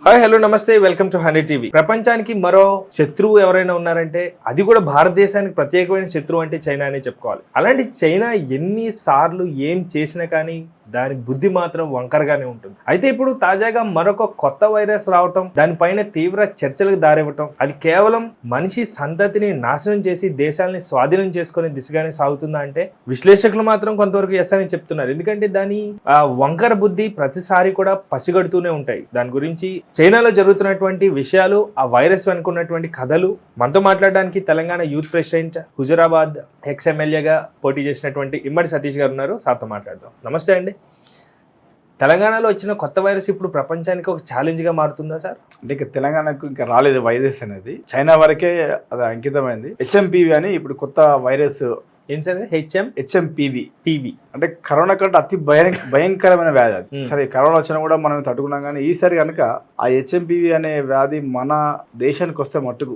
Hi hello నమస్తే welcome to honey TV. ప్రపంచానికి మరో శత్రువు ఎవరైనా ఉన్నారంటే అది కూడా భారతదేశానికి ప్రత్యేకమైన శత్రువు అంటే చైనా అని చెప్పుకోవాలి. అలాంటి చైనా ఎన్నిసార్లు ఏం చేసినా కానీ దాని బుద్ధి మాత్రం వంకరగానే ఉంటుంది. అయితే ఇప్పుడు తాజాగా మరొక కొత్త వైరస్ రావటం, దానిపైన తీవ్ర చర్చలకు దారివ్వటం, అది కేవలం మనిషి సంతతిని నాశనం చేసి దేశాలని స్వాధీనం చేసుకునే దిశగానే సాగుతుందా అంటే విశ్లేషకులు మాత్రం కొంతవరకు ఎస్ అని చెప్తున్నారు. ఎందుకంటే దాని వంకర బుద్ధి ప్రతిసారి కూడా పసిగడుతూనే ఉంటాయి. దాని గురించి చైనాలో జరుగుతున్నటువంటి విషయాలు, ఆ వైరస్ వెనుకున్నటువంటి కథలు, మనతో మాట్లాడడానికి Telangana youth president, Huzurabad X ఎమ్మెల్యేగా పోటీ చేసినటువంటి ఇమ్మడి సతీష్ గారు ఉన్నారు. సార్తో మాట్లాడదాం. నమస్తే అండి. తెలంగాణలో వచ్చిన కొత్త వైరస్ ఇప్పుడు ప్రపంచానికి ఒక ఛాలెంజ్గా మారుతుందా సార్? అంటే ఇక తెలంగాణకు ఇంకా రాలేదు వైరస్ అనేది, చైనా వరకే అది అంకితమైంది. హెచ్ఎంపీవీ అని ఇప్పుడు కొత్త వైరస్. ఏం సార్? హెచ్ఎంపీవీ అంటే కరోనా కంటే అతి భయంకరమైన వ్యాధి అది. సరే, కరోనా వచ్చినా కూడా మనం తట్టుకున్నాం, కానీ ఈసారి కనుక ఆ హెచ్ఎంపీవీ అనే వ్యాధి మన దేశానికి వస్తే మట్టుకు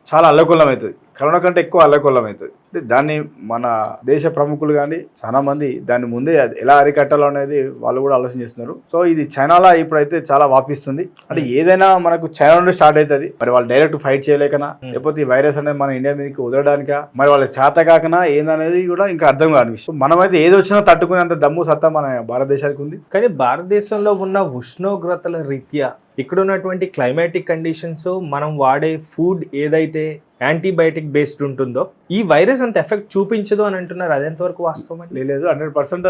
చాలా అల్లకొల్లం అవుతుంది. కరోనా కంటే ఎక్కువ అల్లకొల్లం అవుతుంది. అంటే దాన్ని మన దేశ ప్రముఖులు కానీ చాలా మంది దాన్ని ముందే ఎలా అరికట్టాలో అనేది వాళ్ళు కూడా ఆలోచన చేస్తున్నారు. సో ఇది చైనాలో ఇప్పుడైతే చాలా వాపిస్తుంది. అంటే ఏదైనా మనకు చైనా నుండి స్టార్ట్ అవుతుంది. మరి వాళ్ళు డైరెక్ట్ ఫైట్ చేయలేకనా, లేకపోతే ఈ వైరస్ అనేది మన ఇండియా మీదకి వదలడానికా, మరి వాళ్ళ చేత కాకనా ఏందనేది కూడా ఇంకా అర్థం కాని విషయం. మనమైతే ఏది వచ్చినా తట్టుకునేంత దమ్ము సత్తా మన భారతదేశానికి ఉంది. కానీ భారతదేశంలో ఉన్న ఉష్ణోగ్రతల రీత్యా, ఇక్కడ ఉన్నటువంటి క్లైమాటిక్ కండిషన్స్, మనం వాడే ఫుడ్ ఏదైతే యాంటీబయాటిక్ బేస్డ్ ఉంటుందో ఈ వైరస్ అంత ఎఫెక్ట్ చూపించదు అని అంటున్నారు. అది ఎంతవరకు వాస్తవం? లేదు, 100%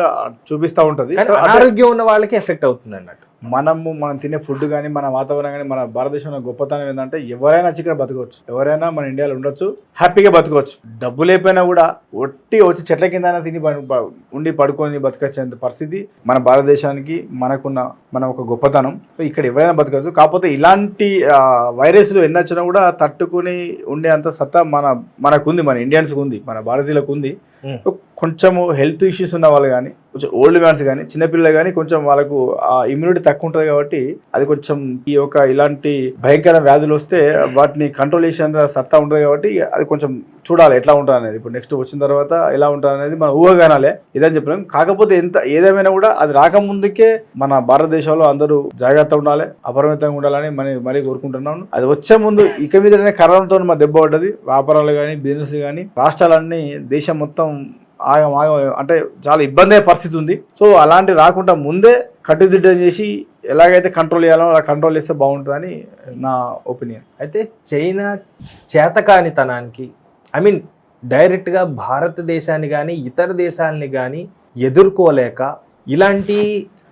చూపిస్తూ ఉంటుంది. అనారోగ్యం ఉన్న వాళ్ళకి ఎఫెక్ట్ అవుతుంది అన్నట్టు. మనం తినే ఫుడ్ కానీ, మన వాతావరణం కానీ, మన భారతదేశంలో గొప్పతనం ఏంటంటే ఎవరైనా ఇక్కడ బతకవచ్చు, ఎవరైనా మన ఇండియాలో ఉండొచ్చు, హ్యాపీగా బతకవచ్చు. డబ్బు లేకపోయినా కూడా ఒట్టి వచ్చి చెట్ల కింద తిని ఉండి పడుకొని బతకొచ్చేంత పరిస్థితి మన భారతదేశానికి మన ఒక గొప్పతనం. ఇక్కడ ఎవరైనా బతకవచ్చు. కాకపోతే ఇలాంటి వైరస్లు ఎన్ని వచ్చినా కూడా తట్టుకుని ఉండే అంత సత్తా మనకుంది, మన ఇండియన్స్కి ఉంది, మన భారతీయులకు ఉంది. కొంచెము హెల్త్ ఇష్యూస్ ఉన్న వాళ్ళు కానీ, కొంచెం ఓల్డ్ మ్యాన్స్ కానీ, చిన్నపిల్లలు కానీ కొంచెం వాళ్ళకు ఆ ఇమ్యూనిటీ తక్కువ ఉంటుంది కాబట్టి అది కొంచెం ఇలాంటి భయంకర వ్యాధులు వస్తే వాటిని కంట్రోల్ చేసే సత్తా ఉంటుంది కాబట్టి అది కొంచెం చూడాలి ఎట్లా ఉంటుంది అనేది. ఇప్పుడు నెక్స్ట్ వచ్చిన తర్వాత ఎలా ఉంటుంది అనేది మనం ఊహగానాలే, ఇదని చెప్పలేం. కాకపోతే ఏదేమైనా కూడా అది రాకముందుకే మన భారతదేశంలో అందరూ జాగ్రత్త ఉండాలి, అపరిమితంగా ఉండాలని మరీ కోరుకుంటున్నాను. అది వచ్చే ముందు ఇక మీదనే కరోనాతో మన దెబ్బ పడ్డది. వ్యాపారాలు కానీ, బిజినెస్ కానీ, రాష్ట్రాలన్నీ, దేశం మొత్తం ఆగం అంటే చాలా ఇబ్బంది అయ్యే పరిస్థితి ఉంది. సో అలాంటి రాకుండా ముందే కట్టుదిట్టం చేసి ఎలాగైతే కంట్రోల్ చేయాలో అలా కంట్రోల్ చేస్తే బాగుంటుందని నా ఒపీనియన్. అయితే చైనా చేతకానితనానికి, డైరెక్ట్గా భారతదేశాన్ని కానీ ఇతర దేశాలని కానీ ఎదుర్కోలేక ఇలాంటి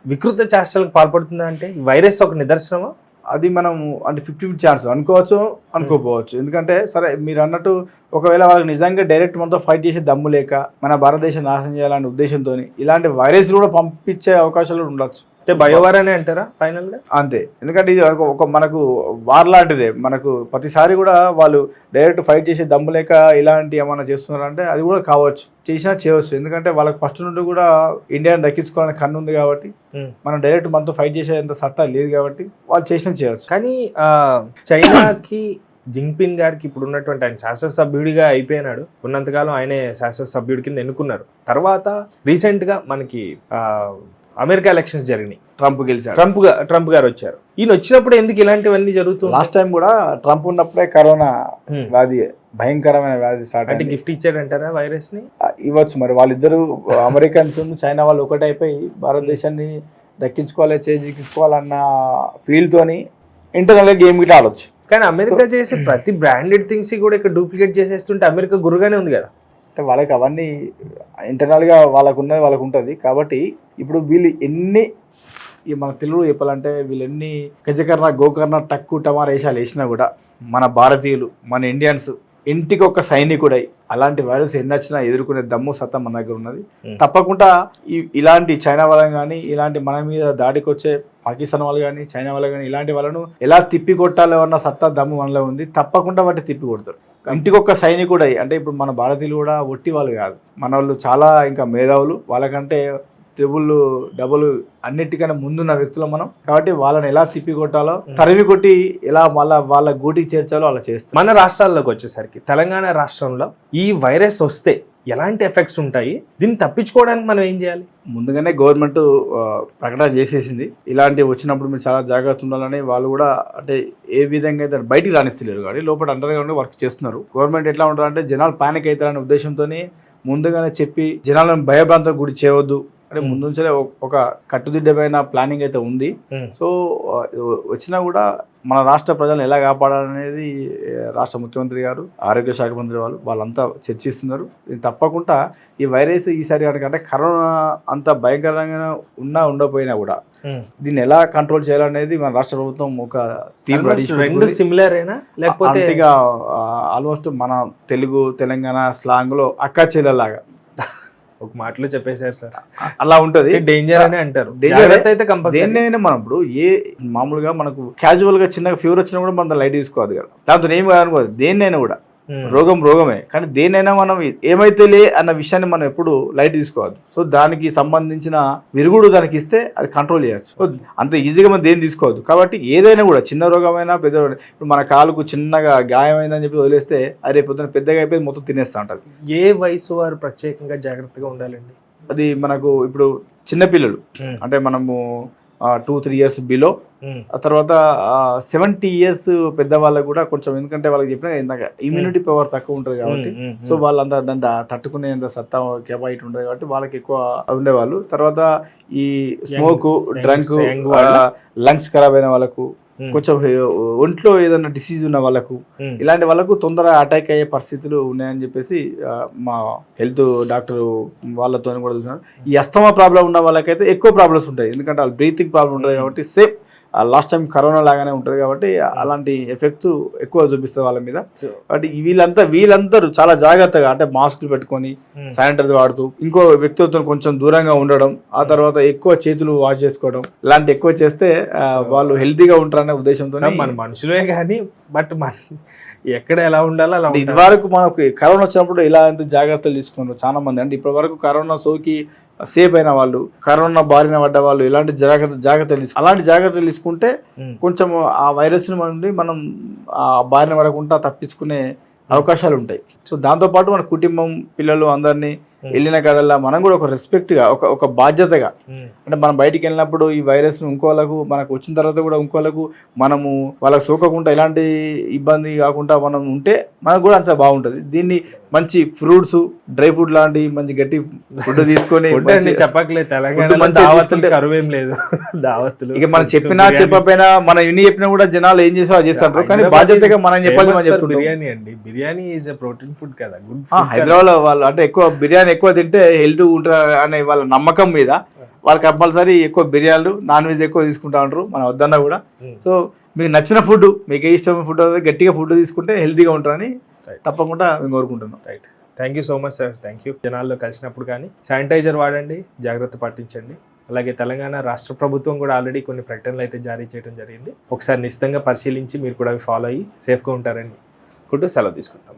వికృత చేష్టలకు పాల్పడుతుందా అంటే ఈ వైరస్ ఒక నిదర్శనమా? అది మనం అంటే 50% ఛాన్స్ అనుకోవచ్చు, అనుకోపోవచ్చు. ఎందుకంటే సరే మీరు అన్నట్టు ఒకవేళ వాళ్ళకి నిజంగా డైరెక్ట్ మనతో ఫైట్ చేసే దమ్ము లేక మన భారతదేశం నాశనం చేయాలనే ఉద్దేశంతో ఇలాంటి వైరస్ కూడా పంపించే అవకాశాలు ఉండొచ్చు. బయోవార్ అని అంటారా ఫైనల్ గా? అంతే. ఎందుకంటే ఇది ఒక మనకు వార్ లాంటిదే. మనకు ప్రతిసారి కూడా వాళ్ళు డైరెక్ట్ ఫైట్ చేసే దమ్ము లేక ఇలాంటి ఏమైనా చేస్తున్నారంటే అది కూడా కావచ్చు, చేసినా చేయవచ్చు. ఎందుకంటే వాళ్ళకి ఫస్ట్ నుండి కూడా ఇండియాని దక్కించుకోవాలని కన్ను ఉంది కాబట్టి, మనం డైరెక్ట్ మనతో ఫైట్ చేసేంత సత్తా లేదు కాబట్టి వాళ్ళు చేసినా చేయవచ్చు. కానీ చైనాకి జింగ్పిన్ గారికి ఇప్పుడు ఉన్నటువంటి ఆయన శాసనసభ్యుడిగా అయిపోయినాడు. ఉన్నంతకాలం ఆయనే శాసనసభ్యుడి కింద ఎన్నుకున్నారు. తర్వాత రీసెంట్ గా మనకి అమెరికా ఎలక్షన్స్ జరిగినాయి, ట్రంప్ గెలిచారు, ట్రంప్ గారు వచ్చారు. ఈయన వచ్చినప్పుడు ఎందుకు ఇలాంటివన్నీ జరుగుతుంది? లాస్ట్ టైం కూడా ట్రంప్ ఉన్నప్పుడే కరోనా వ్యాధి, భయంకరమైన వ్యాధి స్టార్ట్ అంటే గిఫ్ట్ ఇచ్చాడంటారా వైరస్ ని? ఇవ్వచ్చు. మరి వాళ్ళిద్దరు అమెరికన్స్ చైనా వాళ్ళు ఒకటైపోయి భారతదేశాన్ని దక్కించుకోవాలి, చేజిక్కించుకోవాలన్న ఫీల్ తోని ఇంటర్నల్ గా గేమ్ గిట్లా ఆడొచ్చు. కానీ అమెరికా చేసే ప్రతి బ్రాండెడ్ థింగ్స్ కూడా ఇక్కడ డూప్లికేట్ చేసేస్తుంటే అమెరికా గురుగానే ఉంది కదా. అంటే వాళ్ళకి అవన్నీ ఇంటర్నల్గా వాళ్ళకు ఉంటుంది. కాబట్టి ఇప్పుడు వీళ్ళు మన తెలుగు చెప్పాలంటే వీళ్ళు ఎన్ని గజకర్ణ, గోకర్ణ, టక్కు, టమారా వేషాలు వేసినా కూడా మన భారతీయులు, మన ఇండియన్స్ ఇంటికి ఒక సైనికుడై అలాంటి వైరస్ ఎన్ని వచ్చినా ఎదుర్కొనే దమ్ము సత్తా మన దగ్గర ఉన్నది. తప్పకుండా ఇలాంటి చైనా వాళ్ళని కానీ, ఇలాంటి మన మీద దాడికి వచ్చే పాకిస్తాన్ వాళ్ళు కానీ, చైనా వాళ్ళు కానీ, ఇలాంటి వాళ్ళను ఎలా తిప్పి కొట్టాలో అన్న సత్తా దమ్ము మనలో ఉంది. తప్పకుండా వాటి తిప్పి కొడతారు. ఇంటికి ఒక్క సైనికుడై, అంటే ఇప్పుడు మన భారతీయులు కూడా ఒట్టి వాళ్ళు కాదు, మన వాళ్ళు చాలా ఇంకా మేధావులు. వాళ్ళకంటే ట్రిబుల్ డబుల్ అన్నిటికన్నా ముందున్న వ్యక్తులు మనం. కాబట్టి వాళ్ళని ఎలా తిప్పి కొట్టాలో, తరిమి కొట్టి ఎలా మళ్ళా వాళ్ళ గూటికి చేర్చాలో అలా చేస్తాం. మన రాష్ట్రాల్లోకి వచ్చేసరికి తెలంగాణ రాష్ట్రంలో ఈ వైరస్ వస్తే ఎలాంటి ఎఫెక్ట్స్ ఉంటాయి, దీన్ని తప్పించుకోవడానికి మనం ఏం చేయాలి? ముందుగానే గవర్నమెంట్ ప్రకటన చేసేసింది, ఇలాంటివి వచ్చినప్పుడు మీరు చాలా జాగ్రత్త ఉండాలని. వాళ్ళు కూడా అంటే ఏ విధంగా అయితే బయటికి రాణిస్తలేరు కానీ లోపల అండర్గ్రౌండ్ వర్క్ చేస్తున్నారు. గవర్నమెంట్ ఎట్లా ఉంటుందంటే జనాలు పానిక్ అవుతారనే ఉద్దేశంతో ముందుగానే చెప్పి జనాలను భయభ్రాంతకు గురి చేయవద్దు అంటే ముందు నుంచే ఒక కట్టుదిట్టమైన ప్లానింగ్ అయితే ఉంది. సో వచ్చినా కూడా మన రాష్ట్ర ప్రజలను ఎలా కాపాడాలనేది రాష్ట్ర ముఖ్యమంత్రి గారు, ఆరోగ్య శాఖ మంత్రి వాళ్ళంతా చర్చిస్తున్నారు. తప్పకుండా ఈ వైరస్ ఈసారి అంటే కరోనా అంత భయంకరంగా ఉండకపోయినా కూడా దీన్ని ఎలా కంట్రోల్ చేయాలనేది మన రాష్ట్ర ప్రభుత్వం ఒక రెండు సిమిలర్ అయినా లేకపోతే ఆల్మోస్ట్ మన తెలుగు తెలంగాణ స్లాంగ్ లో అక్కా చెల్లెలాగా ఒక మాటలో చెప్పేశారు సార్. అలా ఉంటది, డేంజర్ అని అంటారు. దేన్నైనా మనం ఇప్పుడు మామూలుగా మనకు క్యాజువల్ గా చిన్నగా ఫీవర్ వచ్చినా కూడా మనం లైట్ తీసుకోవద్దు కదా, దాంతో ఏమి కాదనుకోదు. దేన్నైనా కూడా రోగమే, కానీ దేన్నైనా మనం ఏమైతే లే అన్న విషయాన్ని మనం ఎప్పుడు లైట్ తీసుకోవద్దు. సో దానికి సంబంధించిన విరుగుడు దానికి ఇస్తే అది కంట్రోల్ చేయొచ్చు. సో అంత ఈజీగా మనం దేన్ని తీసుకోవద్దు. కాబట్టి ఏదైనా కూడా చిన్న రోగమైనా పెద్ద, ఇప్పుడు మన కాలుకు చిన్నగా గాయమైందని చెప్పి వదిలేస్తే అది రేపు పొద్దున పెద్దగా అయిపోయి మొత్తం తినేస్తూ ఉంటుంది. ఏ వయసు వారు ప్రత్యేకంగా జాగ్రత్తగా ఉండాలండి? అది మనకు ఇప్పుడు చిన్నపిల్లలు అంటే మనము 2-3 years బిలో, ఆ తర్వాత 70 years పెద్దవాళ్ళకు కూడా కొంచెం, ఎందుకంటే వాళ్ళకి చెప్పిన ఇందాక ఇమ్యూనిటీ పవర్ తక్కువ ఉంటుంది కాబట్టి, సో వాళ్ళంతా దాన్ని తట్టుకునేంత సత్తా కెపాసిటీ ఉంటుంది కాబట్టి వాళ్ళకి ఎక్కువ ఉండేవాళ్ళు. తర్వాత ఈ స్మోక్, డ్రంక్, లంగ్స్ ఖరాబ్ అయిన వాళ్ళకు, కొంచెం ఒంట్లో ఏదైనా డిసీజ్ ఉన్న వాళ్ళకు, ఇలాంటి వాళ్ళకు తొందరగా అటాక్ అయ్యే పరిస్థితులు ఉన్నాయని చెప్పేసి మా హెల్త్ డాక్టర్ వాళ్ళతో కూడా చూసినారు. ఈ అస్తమా ప్రాబ్లం ఉన్న వాళ్ళకైతే ఎక్కువ ప్రాబ్లమ్స్ ఉంటాయి, ఎందుకంటే వాళ్ళు బ్రీతింగ్ ప్రాబ్లం ఉంటుంది కాబట్టి. సేమ్ లాస్ట్ టైం కరోనా లాగానే ఉంటుంది కాబట్టి అలాంటి ఎఫెక్ట్స్ ఎక్కువ చూపిస్తుంది వాళ్ళ మీద. కాబట్టి వీళ్ళందరూ చాలా జాగ్రత్తగా అంటే మాస్కులు పెట్టుకొని శానిటైజర్ వాడుతూ, ఇంకో వ్యక్తితో కొంచెం దూరంగా ఉండడం, ఆ తర్వాత ఎక్కువ చేతులు వాష్ చేసుకోవడం, ఇలాంటి ఎక్కువ చేస్తే వాళ్ళు హెల్తీగా ఉంటారనే ఉద్దేశంతో. మన మనుషులే కానీ బట్ ఎక్కడ ఎలా ఉండాలో అలా. ఇది వరకు మనకు కరోనా వచ్చినప్పుడు ఇలా ఎంత జాగ్రత్తలు తీసుకున్నారు చాలా మంది. అంటే ఇప్పటి వరకు కరోనా సోకి సేఫ్ అయిన వాళ్ళు, కరోనా బారిన పడ్డ వాళ్ళు ఇలాంటి జాగ్రత్తలు తీసుకుంటే కొంచెం ఆ వైరస్ నుండి మనం ఆ బారిన పడకుండా తప్పించుకునే అవకాశాలు ఉంటాయి. సో దాంతోపాటు మన కుటుంబం, పిల్లలు అందరినీ వెళ్ళిన కాడల్లా మనం కూడా ఒక రెస్పెక్ట్గా, ఒక బాధ్యతగా, అంటే మనం బయటికి వెళ్ళినప్పుడు ఈ వైరస్ ఇంకోళ్ళకు మనకు వచ్చిన తర్వాత కూడా ఇంకోళ్ళకు మనము వాళ్ళకి సోకకుండా ఎలాంటి ఇబ్బంది కాకుండా మనం ఉంటే మనకు కూడా అంత బాగుంటుంది. దీన్ని మంచి ఫ్రూట్స్, డ్రై ఫ్రూట్ లాంటి మంచి గట్టి ఫుడ్ తీసుకొని చెప్పట్లేదు తెలంగాణ కరువేం లేదు దావత్తులు. ఇక మనం చెప్పకపోయినా మనం ఎన్ని చెప్పినా కూడా జనాలు ఏం చేసా చేస్తారు, కానీ బాధ్యతగా మనం చెప్పాలి. మనం చెప్తాం బిర్యానీ అండి, బిర్యానీ ఈజ్ ప్రోటీన్ ఫుడ్ కదా. హైదరాబాద్ వాళ్ళు అంటే ఎక్కువ బిర్యానీ ఎక్కువ తింటే హెల్త్ ఉంటారు అనే వాళ్ళ నమ్మకం మీద వాళ్ళు కంపల్సరీ ఎక్కువ బిర్యానీలు, నాన్ వెజ్ ఎక్కువ తీసుకుంటా ఉంటారు మనం వద్దన్నా కూడా. సో మీకు నచ్చిన ఫుడ్, మీకు ఏ ఇష్టమైన ఫుడ్ గట్టిగా ఫుడ్ తీసుకుంటే హెల్తీగా ఉంటారని తప్పకుండా మేము కోరుకుంటున్నాం. Right, thank you so much sir. Thank you. జనాల్లో కలిసినప్పుడు కానీ శానిటైజర్ వాడండి, జాగ్రత్త పాటించండి. అలాగే తెలంగాణ రాష్ట్ర ప్రభుత్వం కూడా ఆల్రెడీ కొన్ని ప్రకటనలు అయితే జారీ చేయడం జరిగింది. ఒకసారి నిశ్చితంగా పరిశీలించి మీరు కూడా అవి ఫాలో అయ్యి సేఫ్గా ఉంటారండి. సెలవు తీసుకుంటాం.